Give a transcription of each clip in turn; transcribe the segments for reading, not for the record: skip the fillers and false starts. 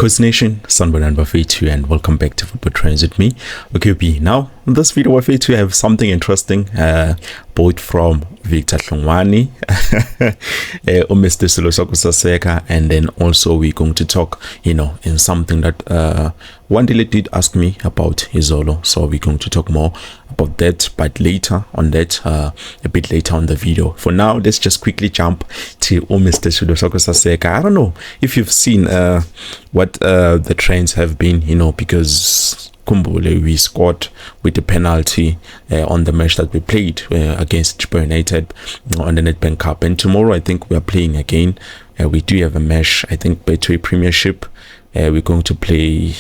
Coach Nation, Sunburn Buffet and welcome back to Football Trends with me, Goalkeeper. Now, in this video, I have something interesting, both from Victor Hlungwani, Mr. Seka, and then also we're going to talk, in something that Wandile did ask me about Izolo. So we're going to talk more about that, but later on that, a bit later on the video. For now, let's just quickly jump to Mr. Seka. I don't know if you've seen what the trends have been, because Kumbule, we scored with the penalty on the match that we played against Chippa United on the Nedbank Cup. And tomorrow, I think we are playing again. We do have a match, I think, Betway Premiership. We're going to play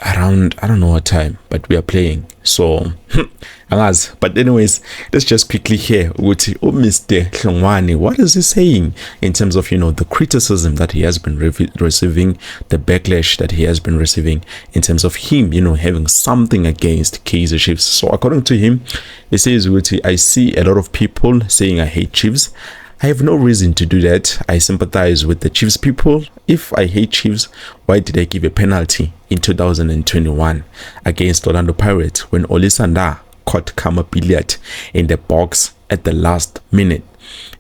around, I don't know what time, but we are playing. So, but anyways, let's just quickly hear what Mr. Hlungwani, what is he saying in terms of, the criticism that he has been receiving, the backlash that he has been receiving in terms of him, having something against Kaizer Chiefs. So according to him, he says, I see a lot of people saying I hate Chiefs. I have no reason to do that. I sympathize with the Chiefs people. If I hate Chiefs, why did I give a penalty in 2021 against Orlando Pirates when Olisanda caught Kama Billiard in the box at the last minute?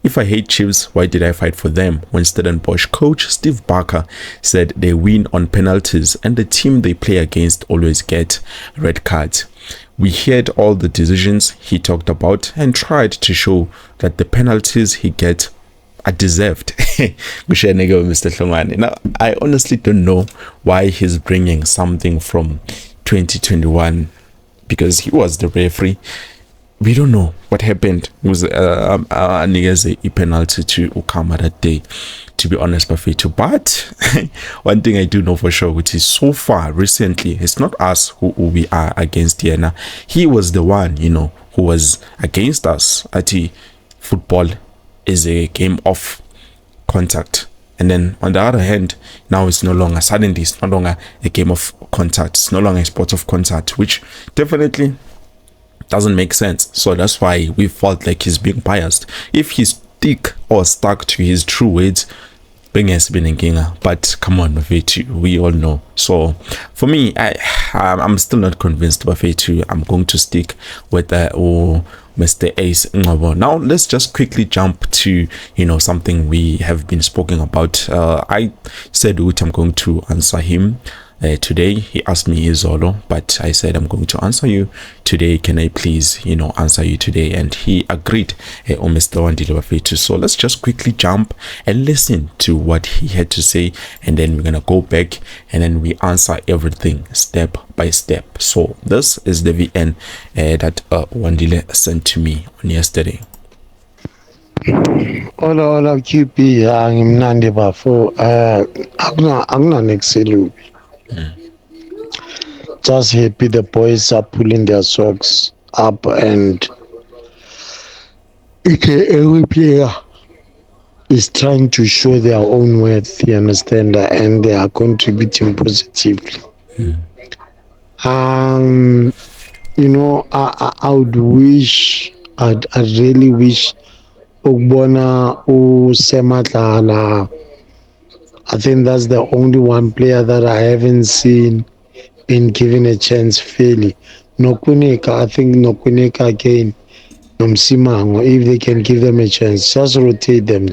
If I hate Chiefs, why did I fight for them when Stellenbosch coach Steve Barker said they win on penalties and the team they play against always get red cards? We heard all the decisions he talked about and tried to show that the penalties he gets are deserved. Mr. Hlungwani. Now, I honestly don't know why he's bringing something from 2021 because he was the referee. We don't know what happened. It was a penalty to Ukama that day, to be honest, Buffeto. But one thing I do know for sure, which is so far recently, it's not us who we are against Diana. He was the one, who was against us. Football is a game of contact. And then on the other hand, now it's no longer, suddenly it's no longer a game of contact. It's no longer a sport of contact, which definitely doesn't make sense. So that's why we felt like he's being biased. If he's stuck to his true words, Bing has been in Ginga. But come on, Buffeto, we all know. So for me, I'm still not convinced, Buffeto. I'm going to stick with Mr. Ace Ngabo. Now let's just quickly jump to something we have been speaking about. I said which I'm going to answer him today. He asked me Izolo, but I said I'm going to answer you today. Can I please answer you today? And he agreed on Mr. Wandile Buffeto. So let's just quickly jump and listen to what he had to say, and then we're gonna go back and then we answer everything step by step. So this is the VN that Wandile sent to me on yesterday. Hola QP, ngimnandi bafo. Akunanexilubi. Just happy the boys are pulling their socks up and every player is trying to show their own worth, you understand, and they are contributing positively. I would wish, I really wish Ogbona Sematala. I think that's the only one player that I haven't seen been given a chance fairly. Nokuneka, I think Nokuneka again, Nomsimango, if they can give them a chance, just rotate them, a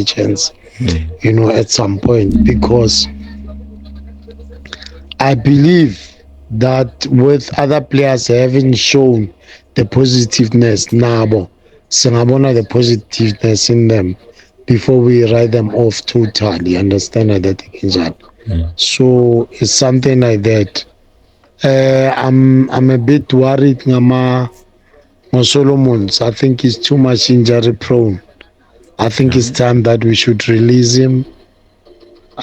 chance, at some point, because I believe that with other players having shown the positiveness, Nabo, Singabona the positiveness in them before we write them off totally, understand that? So it's something like that. I'm a bit worried, Ngama Solomons. I think he's too much injury prone. I think it's time that we should release him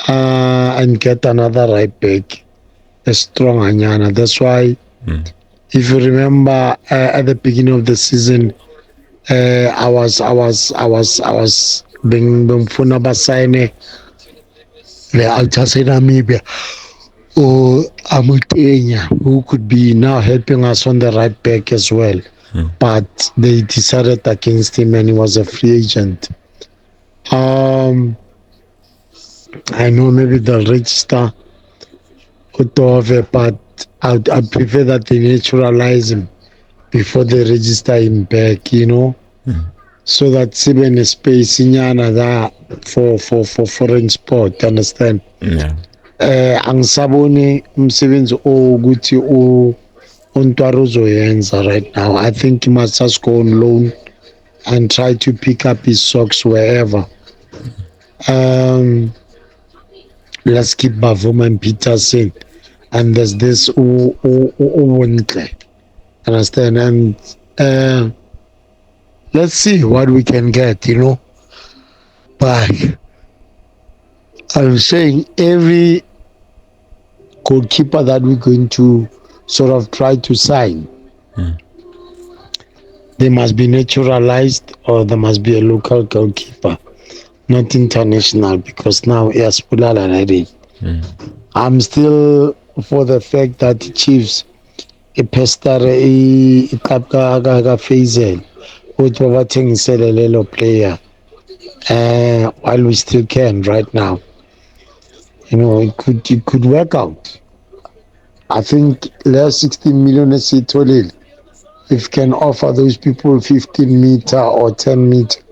and get another right back, a strong Anyana. That's why, if you remember, at the beginning of the season, I was being Basine, the Altasai Namibia, or Amutenya, who could be now helping us on the right back as well. But they decided against him and he was a free agent. I know maybe they'll register Otove, but I'd prefer that they naturalize him before they register him back, so that sibe space inyana that for foreign sport, understand? Yeah. Angisaboni umsebenzi ukuthi uNtwaro uzoyenza right now. I think he must just go on loan and try to pick up his socks wherever. Um, let's keep Bavuma and Peterson, and there's this Uwintle, understand? And let's see what we can get, But I'm saying every goalkeeper that we're going to sort of try to sign, they must be naturalized or there must be a local goalkeeper, not international, because now yes, already. I'm still for the fact that Chiefs ipestare iqab ka Kaizer ukuthi babathengisele lelo player while we still can right now. It could work out. I think less 16 million esitholile, if can offer those people 15-meter or 10-meter,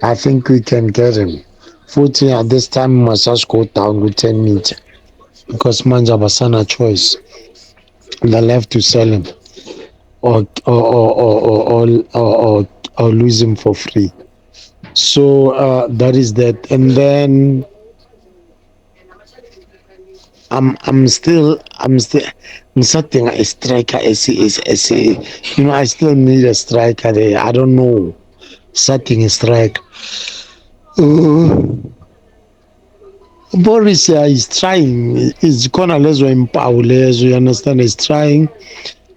I think we can get him. 14 at this time must just go down with 10-meter because manje abasana choice. They'll have to sell him or lose him for free. So that is that. And then I'm still starting a striker. I still need a striker there. I don't know. Starting a striker. Boris is trying. He's gonna lezo empower lezo. You understand? He's trying,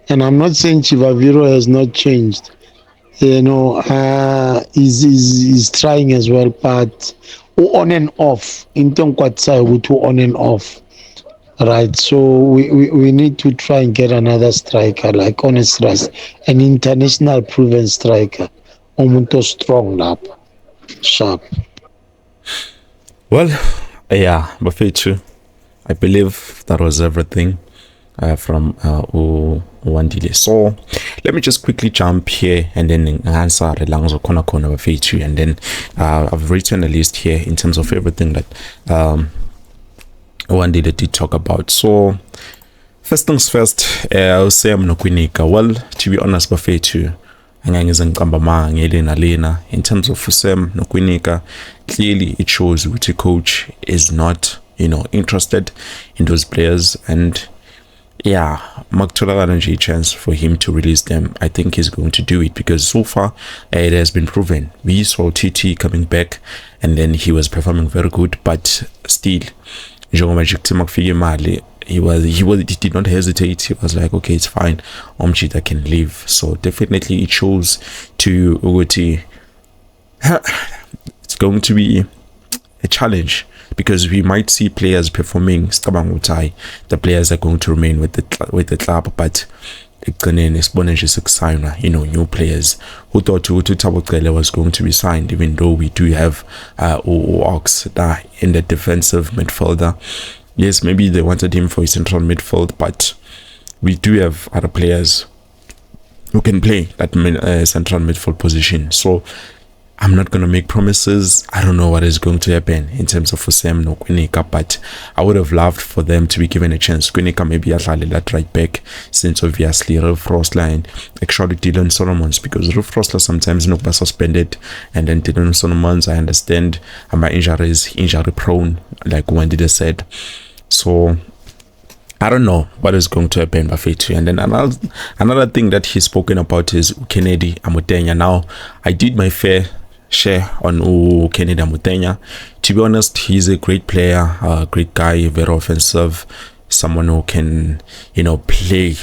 and I'm not saying Chivaviro has not changed. He's trying as well, but on and off. Into on and off. Right, so we need to try and get another striker, like honest Ras, an international proven striker. Omuntu strong up, sharp. Well, yeah, Bafetu, I believe that was everything from Wandile. So let me just quickly jump here and then answer the Langzo Kona Kona Bafetu, and then I've written a list here in terms of everything that Wandile did talk about. So first things first, I'll say I'm not well, to be honest, Bafetu. In terms of Fusem Nokwinika, clearly it shows that the coach is not, interested in those players, and yeah, Maktola chance for him to release them. I think he's going to do it because so far it has been proven. We saw TT coming back and then he was performing very good, but still, he did not hesitate. He was like, okay, it's fine, Omchita can leave. So definitely it shows to Uguti it's going to be a challenge, because we might see players performing the players are going to remain with the club, but new players who thought Tabokele was going to be signed, even though we do have Ox in the defensive midfielder. Yes, maybe they wanted him for his central midfield, but we do have other players who can play that central midfield position. So I'm not going to make promises. I don't know what is going to happen in terms of Fusem no Kwinika, but I would have loved for them to be given a chance. Kwinika maybe that right back, since obviously Ralph Rosler and actually Dylan Solomons, because Ralph Rosler sometimes not suspended, and then Dylan Solomons, I understand, my injury prone, like Wandida said. So I don't know what is going to happen, Bafetu. And then another thing that he's spoken about is Kennedy Amutenya. Now, I did my fair share on Kennedy Amutenya. To be honest, he's a great player, a great guy, very offensive, someone who can, play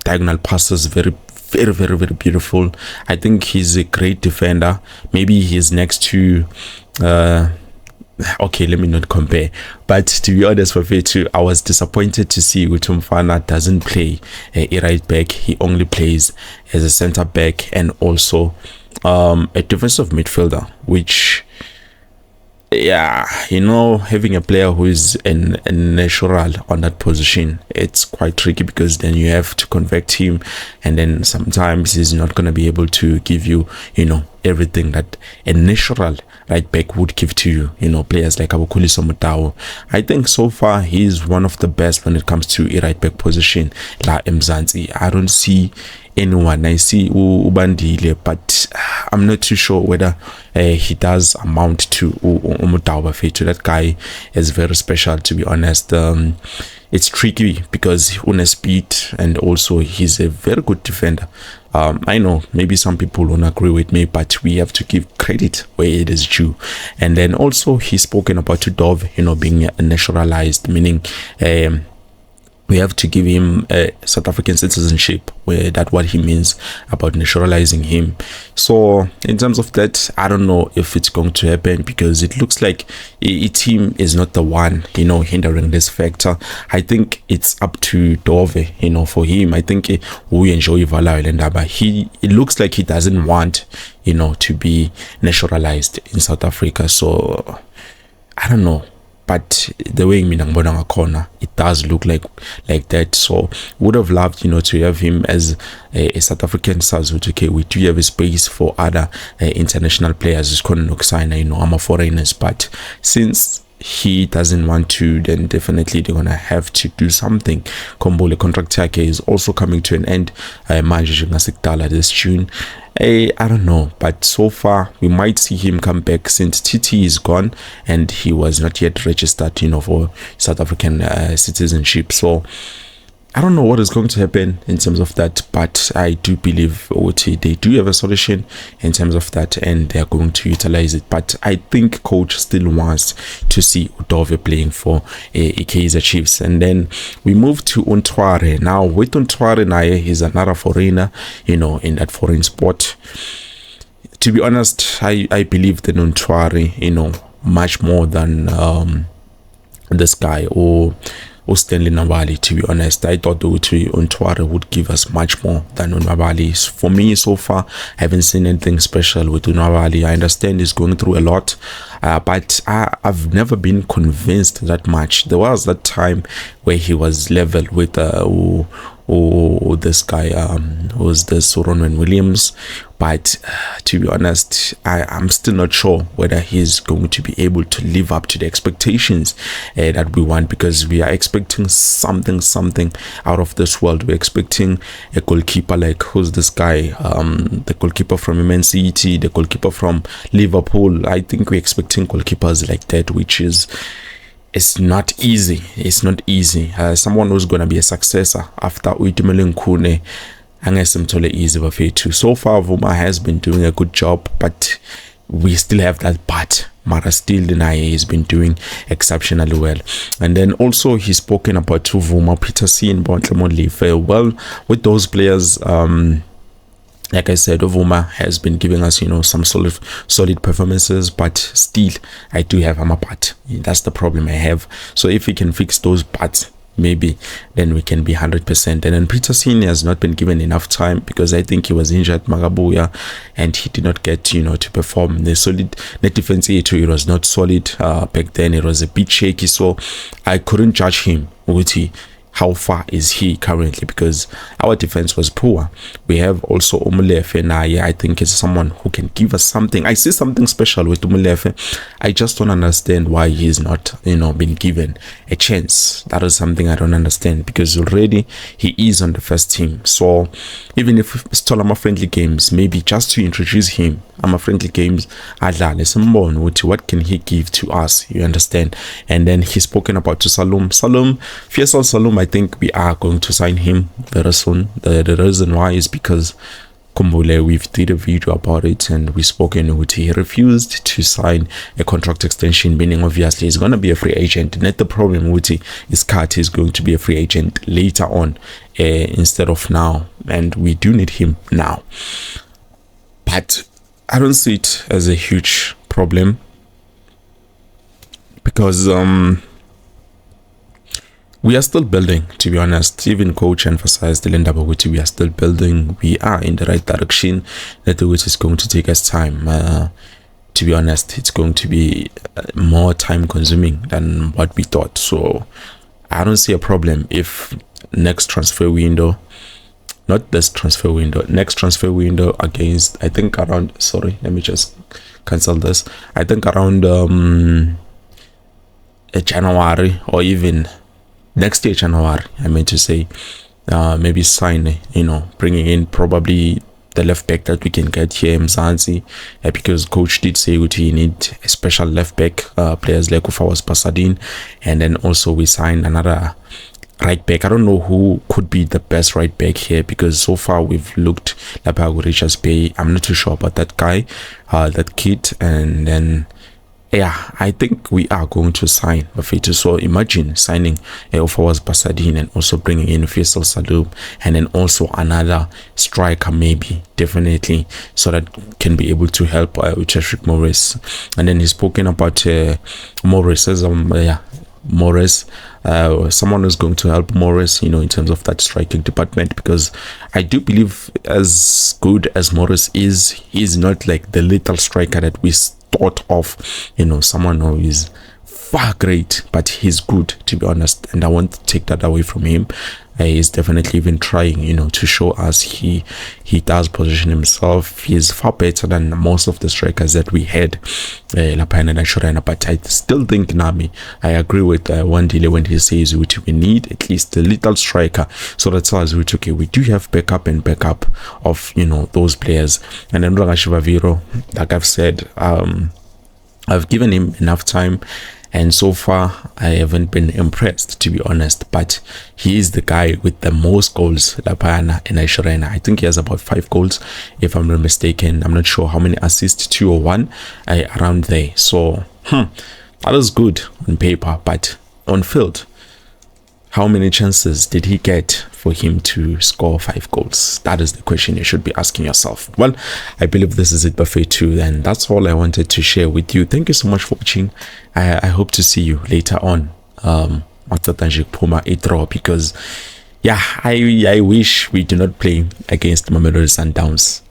diagonal passes very, very, very, very beautiful. I think he's a great defender. Maybe he's next to okay, let me not compare, but to be honest with you, I was disappointed to see Utumfana doesn't play a right back. He only plays as a center back and also a defensive midfielder, which Yeah, having a player who is a natural on that position, it's quite tricky because then you have to convert him, and then sometimes he's not going to be able to give you, everything that a natural right back would give to you. Players like Abukuliso Mutao, I think so far he's one of the best when it comes to a right back position. La Mzansi, I don't see anyone. I see Ubandile, but I'm not too sure whether he does amount to Umutao Bafetu. That guy is very special, to be honest. It's tricky because on speed, and also he's a very good defender. I know maybe some people won't agree with me, but we have to give credit where it is due. And then also he's spoken about Dove, being naturalized, meaning we have to give him South African citizenship, where that's what he means about naturalizing him. So in terms of that, I don't know if it's going to happen, because it looks like a team is not the one, hindering this factor. I think it's up to Dove, for him. I think we enjoy Vala, but it looks like he doesn't want, to be naturalized in South Africa. So I don't know. But the way Minangbonanga corner, it does look like that. So would have loved, to have him as a South African substitute. Okay, we do have a space for other international players. It's I'm a foreigners, but since he doesn't want to, then definitely they're gonna have to do something. Kombole contract is also coming to an end. This June. I don't know, but so far we might see him come back, since TT is gone and he was not yet registered, for South African citizenship. So I don't know what is going to happen in terms of that, but I do believe they do have a solution in terms of that, and they are going to utilize it. But I think coach still wants to see Udove playing for Kaizer Chiefs. And then we move to Untware. Now with Untware, Naye, he's another foreigner, in that foreign sport. To be honest, I believe that Untware, much more than this guy or Stanley Nwabali. To be honest, I thought Untware would give us much more than Nwabali. For me, so far, I haven't seen anything special with Nwabali. I understand he's going through a lot, but I've never been convinced that much. There was that time where he was level with this guy, who's this Ronwen Williams. But to be honest, I'm still not sure whether he's going to be able to live up to the expectations that we want, because we are expecting something out of this world. We're expecting a goalkeeper like, who's this guy, the goalkeeper from Man City, the goalkeeper from Liverpool. I think we're expecting goalkeepers like that, which is it's not easy. Someone who's going to be a successor after Uitumele Nkune, easy bafethu. So far Vuma has been doing a good job, but we still have that but Mara still Denaye has been doing exceptionally well. And then also he's spoken about Vuma, Peter C and Bontlemonli. Well, with those players, like I said, Ovuma has been giving us, some solid performances, but still I do have a part. That's the problem I have. So if we can fix those parts, maybe then we can be 100%. And then Peter Senior has not been given enough time, because I think he was injured Magabuya and he did not get to perform. The solid net defense it was not solid back then. It was a bit shaky, so I couldn't judge him. How far is he currently, because our defense was poor. We have also Umulefe Naye. I think it's someone who can give us something. I see something special with Umulefe. I just don't understand why he's not been given a chance. That is something I don't understand, because already he is on the first team. So even if it's still friendly games, maybe just to introduce him, friendly games, what can he give to us? You understand? And then he's spoken about to Faisal Salum. I think we are going to sign him very soon. The reason why is because Kumbule, we've did a video about it and we spoken with he refused to sign a contract extension, meaning obviously he's going to be a free agent. Not the problem with his cut is going to be a free agent later on instead of now, and we do need him now. But I don't see it as a huge problem, because we are still building, to be honest. Even coach emphasized we are still building. We are in the right direction. That which is going to take us time. to be honest, it's going to be more time consuming than what we thought. So I don't see a problem if next transfer window, not this transfer window, next transfer window against, I think around, sorry, let me just cancel this. I think around January, or even next year January, I meant to say, maybe sign, bringing in probably the left back that we can get here in Mzansi, because coach did say we need a special left back, players like Ufawas Pasadine, and then also we signed another right back. I don't know who could be the best right back here, because so far we've looked Lapago Richards Bay. I'm not too sure about that guy, that kid. And then yeah, I think we are going to sign Bafetu. So imagine signing Ufawas Pasadine and also bringing in Faisal Salub, and then also another striker, maybe, definitely, so that can be able to help Cheshire Morris. And then he's spoken about Morris as Morris, someone who's going to help Morris, in terms of that striking department, because I do believe, as good as Morris is, he's not like the little striker that we thought of, someone who is far great, but he's good, to be honest, and I won't take that away from him. He's definitely even trying, to show us he does position himself. He's far better than most of the strikers that we had, but I still think, Nami, I agree with Wandile when he says we need at least a little striker, so that's us, okay, we do have backup of those players. And then Ragashivaviro, like I've said, I've given him enough time, and so far I haven't been impressed, to be honest. But he is the guy with the most goals, Lapana and Aishorena. I think he has about 5 goals, if I'm not mistaken. I'm not sure how many assists, 2 or 1, around there. So that is good on paper, but on field, how many chances did he get for him to score 5 goals? That is the question you should be asking yourself. Well, I believe this is it, Buffet 2, and that's all I wanted to share with you. Thank you so much for watching. I hope to see you later on. Because yeah, I wish we do not play against Mamelodi Sundowns.